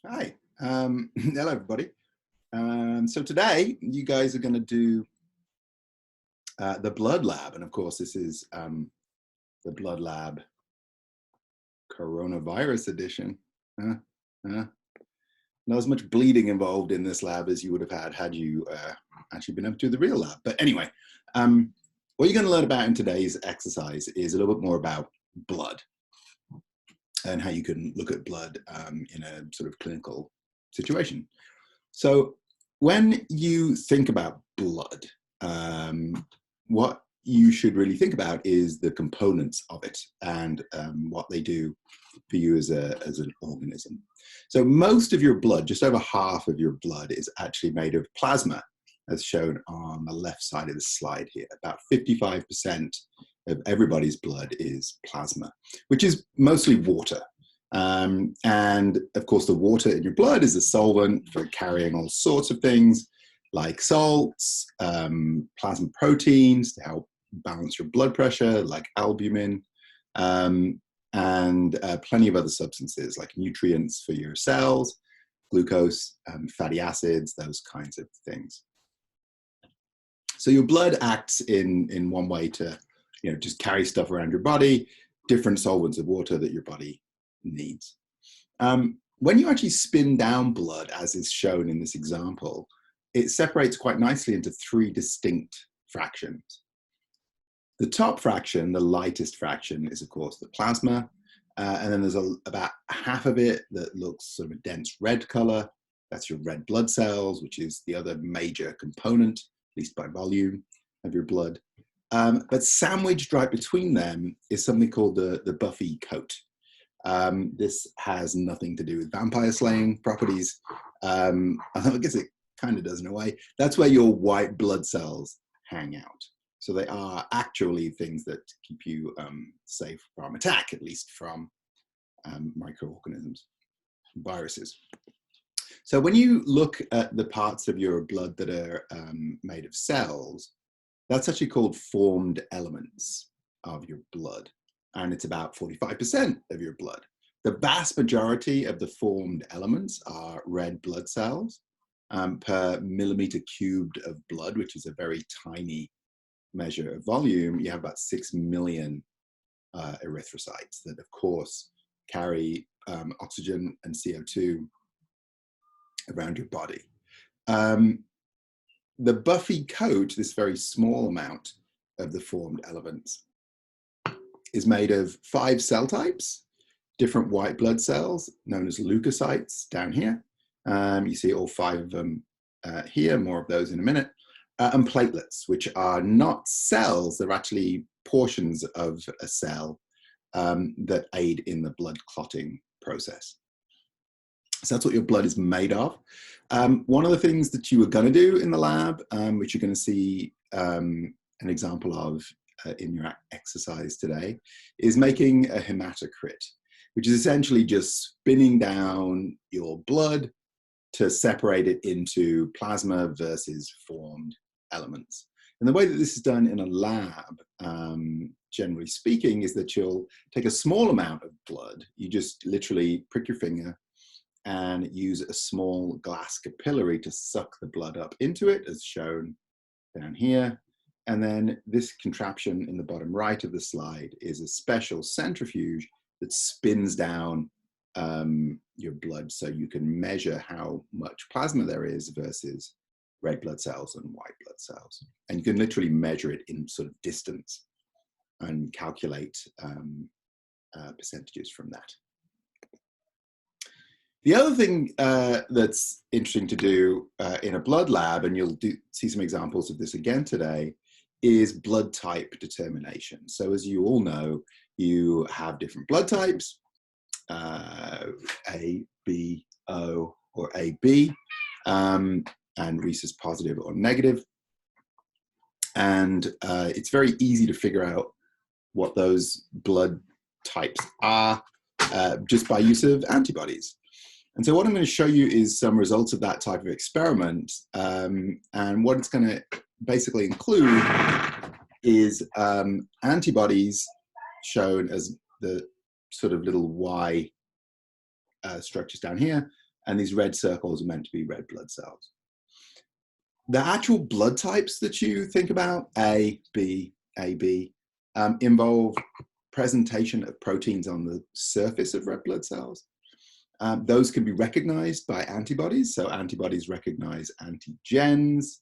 Hi. Hello, everybody. So today, you guys are going to do the Blood Lab. And of course, this is the Blood Lab Coronavirus Edition. Uh, uh, Not as much bleeding involved in this lab as you would have had you actually been able to do the real lab. But anyway, what you're going to learn about in today's exercise is a little bit more about blood and how you can look at blood in a sort of clinical situation. So when you think about blood, what you should really think about is the components of it and what they do for you as an organism. So most of your blood, just over half of your blood, is actually made of plasma, as shown on the left side of the slide here. About 55% of everybody's blood is plasma, which is mostly water. And of course, the water in your blood is a solvent for carrying all sorts of things like salts, plasma proteins to help balance your blood pressure, like albumin, and plenty of other substances like nutrients for your cells, glucose, fatty acids, those kinds of things. So your blood acts in one way to, just carry stuff around your body, different solvents of water that your body needs. When you actually spin down blood, as is shown in this example, it separates quite nicely into three distinct fractions. The top fraction, the lightest fraction, is of course the plasma, and then there's about half of it that looks sort of a dense red color. That's your red blood cells, which is the other major component, at least by volume, of your blood. But sandwiched right between them is something called the buffy coat. This has nothing to do with vampire slaying properties. I guess it kind of does in a way. That's where your white blood cells hang out. So they are actually things that keep you safe from attack, at least from microorganisms, viruses. So when you look at the parts of your blood that are made of cells, that's actually called formed elements of your blood. And it's about 45% of your blood. The vast majority of the formed elements are red blood cells per millimeter cubed of blood, which is a very tiny measure of volume. You have about 6 million erythrocytes that, of course, carry oxygen and CO2 around your body. The buffy coat, this very small amount of the formed elements, is made of 5 cell types, different white blood cells known as leukocytes down here. You see all 5 of them here, more of those in a minute, and platelets, which are not cells, they're actually portions of a cell that aid in the blood clotting process. So that's what your blood is made of. One of the things that you are going to do in the lab, which you're going to see an example of in your exercise today, is making a hematocrit, which is essentially just spinning down your blood to separate it into plasma versus formed elements. And the way that this is done in a lab, generally speaking, is that you'll take a small amount of blood, you just literally prick your finger and use a small glass capillary to suck the blood up into it, as shown down here. And then this contraption in the bottom right of the slide is a special centrifuge that spins down your blood so you can measure how much plasma there is versus red blood cells and white blood cells. And you can literally measure it in sort of distance and calculate percentages from that. The other thing that's interesting to do in a blood lab, and you'll see some examples of this again today, is blood type determination. So as you all know, you have different blood types, A, B, O, or AB, and rhesus positive or negative. And it's very easy to figure out what those blood types are just by use of antibodies. And so what I'm going to show you is some results of that type of experiment. And what it's going to basically include is antibodies shown as the sort of little Y structures down here, and these red circles are meant to be red blood cells. The actual blood types that you think about, A, B, AB, involve presentation of proteins on the surface of red blood cells. Those can be recognized by antibodies. So antibodies recognize antigens.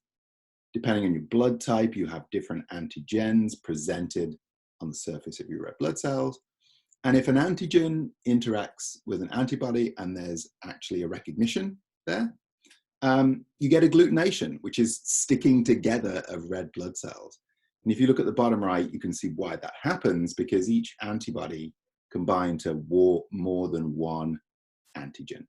Depending on your blood type, you have different antigens presented on the surface of your red blood cells. And if an antigen interacts with an antibody and there's actually a recognition there, you get agglutination, which is sticking together of red blood cells. And if you look at the bottom right, you can see why that happens, because each antibody combined to more than one antigen.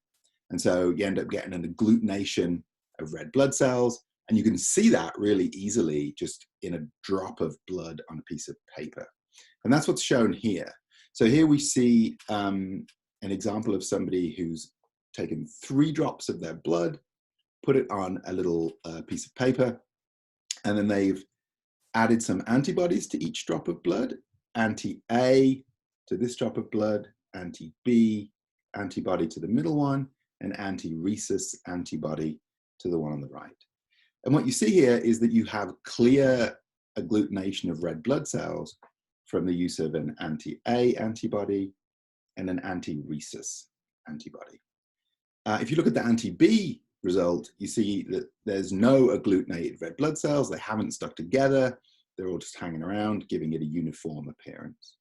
And so you end up getting an agglutination of red blood cells. And you can see that really easily just in a drop of blood on a piece of paper. And that's what's shown here. So here we see an example of somebody who's taken 3 drops of their blood, put it on a little piece of paper, and then they've added some antibodies to each drop of blood, anti-A to this drop of blood, anti-B antibody to the middle one, and anti-rhesus antibody to the one on the right. And what you see here is that you have clear agglutination of red blood cells from the use of an anti-A antibody and an anti-rhesus antibody. If you look at the anti-B result, you see that there's no agglutinated red blood cells. They haven't stuck together. They're all just hanging around, giving it a uniform appearance.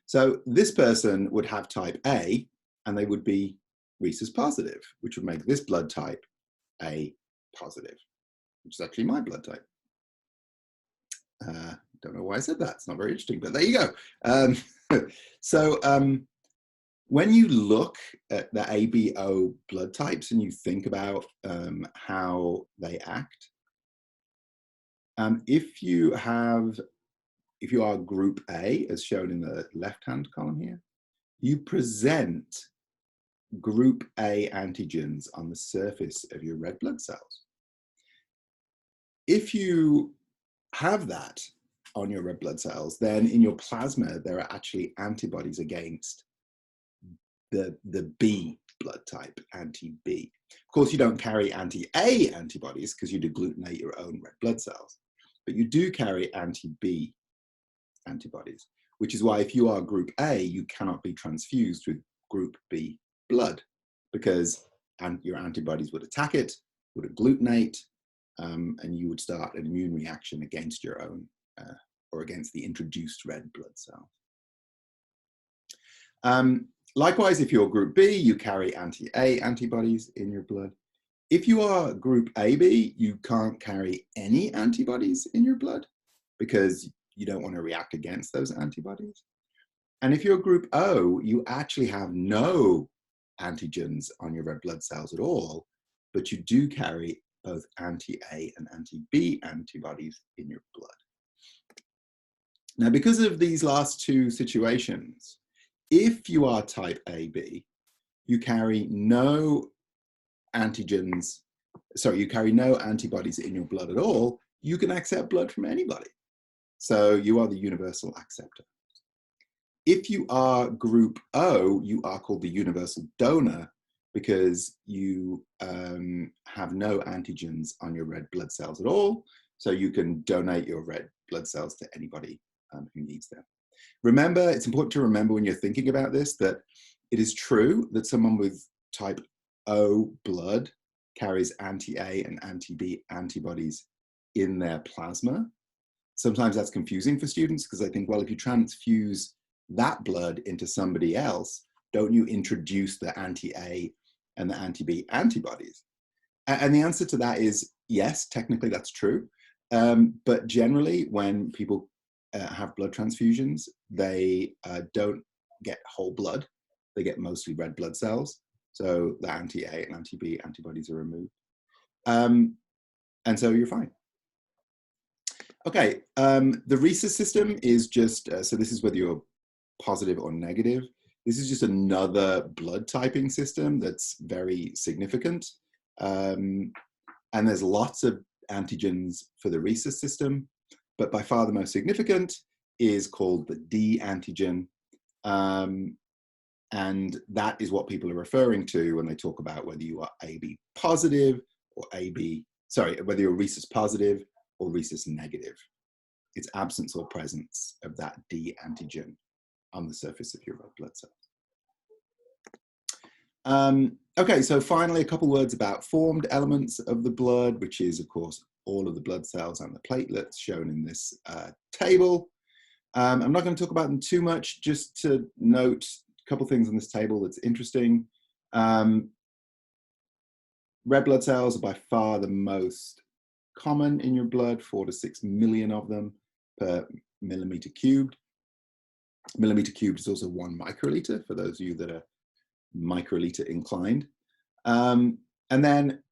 So this person would have type A, and they would be rhesus positive, which would make this blood type A positive, which is actually my blood type. Don't know why I said that. It's not very interesting, but there you go. When you look at the ABO blood types and you think about how they act, if you are group A, as shown in the left-hand column here, you present group A antigens on the surface of your red blood cells. If you have that on your red blood cells, then in your plasma, there are actually antibodies against the B blood type, anti-B. Of course, you don't carry anti-A antibodies because you agglutinate your own red blood cells, but you do carry anti-B antibodies, which is why if you are group A, you cannot be transfused with group B blood, because your antibodies would attack it, would agglutinate, and you would start an immune reaction against your own or against the introduced red blood cell. Likewise, if you're group B, you carry anti-A antibodies in your blood. If you are group AB, you can't carry any antibodies in your blood because you don't want to react against those antibodies. And if you're group O, you actually have no antigens on your red blood cells at all, but you do carry both anti-A and anti-B antibodies in your blood. Now, because of these last 2 situations, if you are type AB, you carry no antibodies in your blood at all. You can accept blood from anybody. So you are the universal acceptor. If you are group O, you are called the universal donor because you have no antigens on your red blood cells at all. So you can donate your red blood cells to anybody who needs them. Remember, it's important to remember when you're thinking about this that it is true that someone with type O blood carries anti-A and anti-B antibodies in their plasma. Sometimes that's confusing for students because they think, well, if you transfuse that blood into somebody else, don't you introduce the anti-A and the anti-B antibodies? And the answer to that is yes, technically that's true. But generally, when people have blood transfusions, they don't get whole blood. They get mostly red blood cells. So the anti-A and anti-B antibodies are removed. And so you're fine. Okay, the rhesus system is just, so this is whether you're positive or negative. This is just another blood typing system that's very significant. And there's lots of antigens for the rhesus system, but by far the most significant is called the D antigen. And that is what people are referring to when they talk about whether you are AB positive or whether you're rhesus positive or rhesus negative. It's absence or presence of that D antigen on the surface of your red blood cells. Okay, so finally, a couple words about formed elements of the blood, which is, of course, all of the blood cells and the platelets shown in this table. I'm not going to talk about them too much, just to note a couple things on this table that's interesting. Red blood cells are by far the most common in your blood, 4 to 6 million of them per millimeter cubed. Millimeter cubed is also 1 microliter, for those of you that are microliter inclined. And then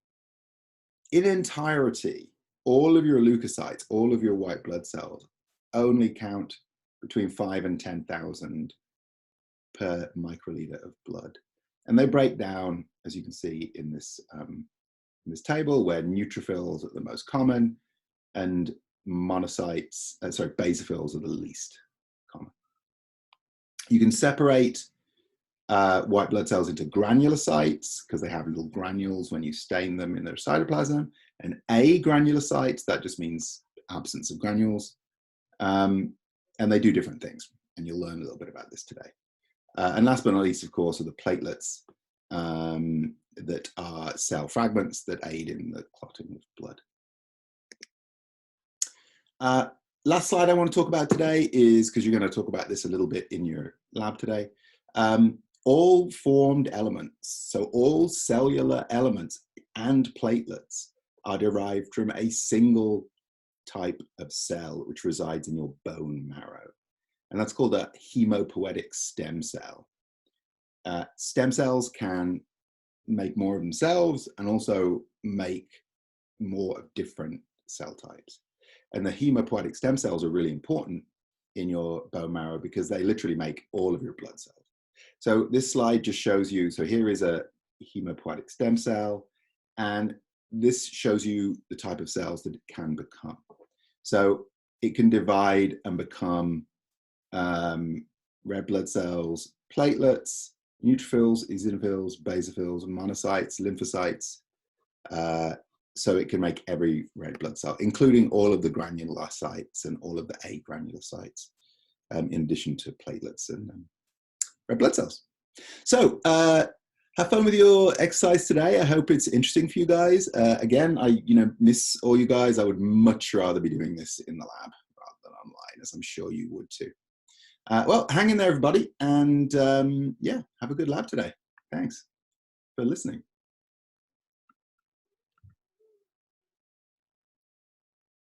in entirety, all of your leukocytes, all of your white blood cells only count between 5 and 10,000 per microliter of blood. And they break down, as you can see in this table, where neutrophils are the most common and monocytes, basophils are the least common. You can separate white blood cells into granulocytes because they have little granules when you stain them in their cytoplasm, and agranulocytes, that just means absence of granules. And they do different things, and you'll learn a little bit about this today. And last but not least, of course, are the platelets that are cell fragments that aid in the clotting of blood. Last slide I want to talk about today is, because you're going to talk about this a little bit in your lab today, all formed elements, so all cellular elements and platelets are derived from a single type of cell which resides in your bone marrow. And that's called a hemopoietic stem cell. Stem cells can make more of themselves and also make more of different cell types. And the hemopoietic stem cells are really important in your bone marrow because they literally make all of your blood cells. So this slide just shows you, so here is a hemopoietic stem cell, and this shows you the type of cells that it can become. So it can divide and become red blood cells, platelets, neutrophils, eosinophils, basophils, monocytes, lymphocytes. So it can make every red blood cell, including all of the granulocytes and all of the agranulocytes, in addition to platelets and red blood cells. So have fun with your exercise today. I hope it's interesting for you guys. Again, I miss all you guys. I would much rather be doing this in the lab rather than online, as I'm sure you would too. Well, hang in there, everybody, and yeah, have a good lab today. Thanks for listening.